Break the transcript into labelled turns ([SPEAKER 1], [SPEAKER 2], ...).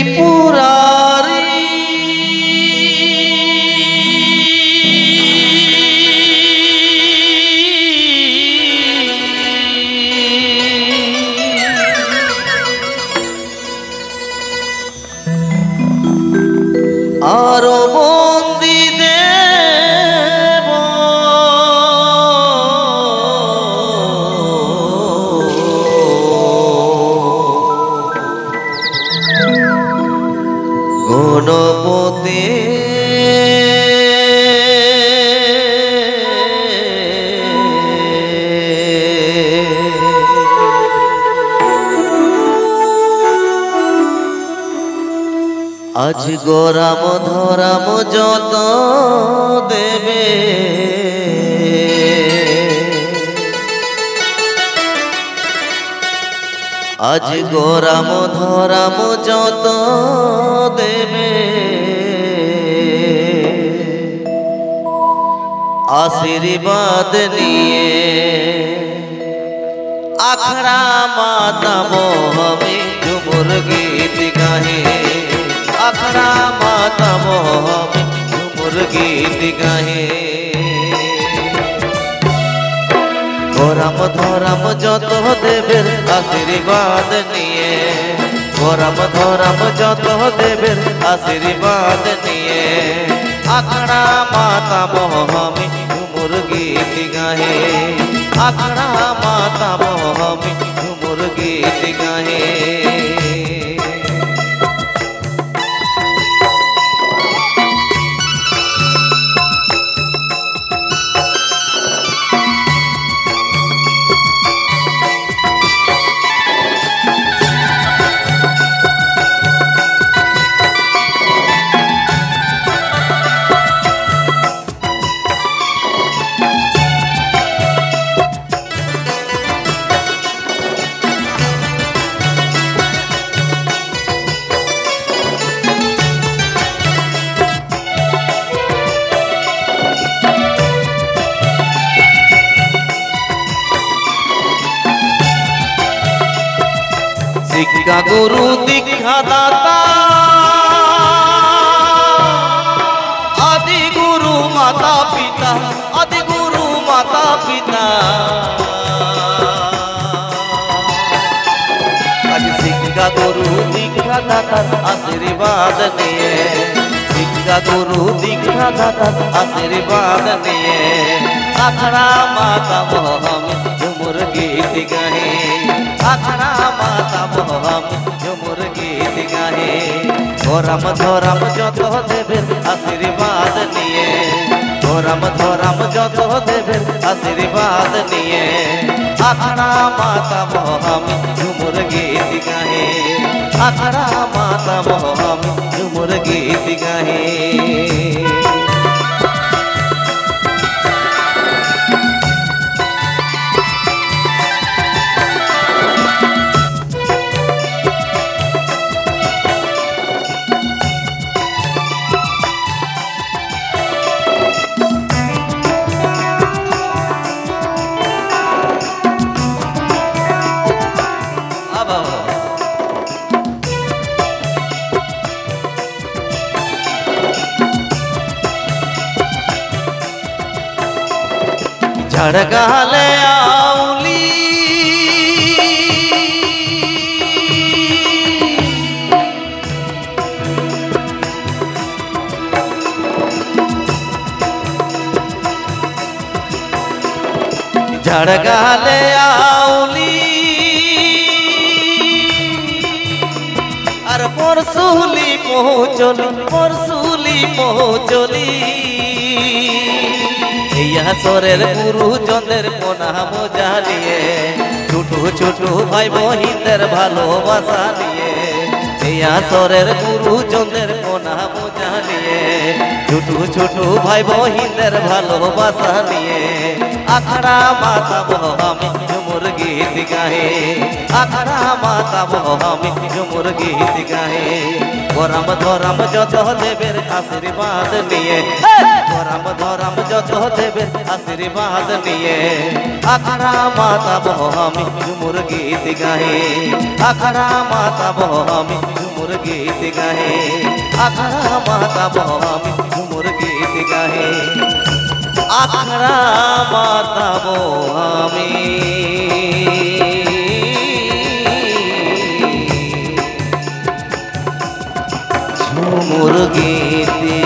[SPEAKER 1] त्रिपुरारी आरो बंदी देव गणपति आज गोराम धराम जत देवे आज गोराम धराम जत देवे आशीर्वाद निये आखड़ा माता मोहमी झुमुर गीत गाहे आखड़ा माता मोहमी झुमुर गीत गाहे गोराम धराम जत देवेर आशीर्वाद निये गोराम धराम जत देवेर आशीर्वाद निये आखड़ा माता मोहमी झुमुर गीत गाहे आखड़ा माता मोहमी झुमुर गीत गाहे शिक्षा गुरु दीक्षा दाता आदि गुरु माता पिता आदि गुरु माता पिता आज शिक्षा गुरु दीक्षा दाता आशीर्वाद निये शिक्षा गुरु दीक्षा दाता आशीर्वाद निये आखड़ा माता मोहमी झुमुर गीत गाहे आखड़ा माता मोहमी झुमुर गीत गाहे गोराम धराम जत देवेर आशीर्वाद निये गोराम धराम जत देवेर आशीर्वाद निये आखड़ा माता मोहमी झुमुर गीत गाहे आखड़ा माता मोहमी झुमुर गीत गाहे झड़गाले आउली झड़गाले आउली और परसुली पहुँचली यहाँ सोरेर गुरु चंदेर प्रणाम जानिए छोटू छोटू भाई बहिनदेर भालोबासा निये यहाँ सोरेर गुरु चंदेर प्रणाम जानिए छोटू छोटू भाई बहिनदेर भालोबासा निये आखड़ा माता मोहमी झुमुर गीत गाहे आखड़ा माताबो आमी झुमुर गीत गाहे धराम धराम যত দেবের আশীর্বাদ নিয়ে ধরাম ধরাম যত দেবের আশীর্বাদ নিয়ে আখড়া মাতাবো আমি ঝুমুর গীত গাহে আখড়া মাতাবো আমি ঝুমুর গীত গাহে আখড়া মাতাবো আমি ঝুমুর গীত গাহে আখড়া মাতাবো আমি ঝুমুর গীত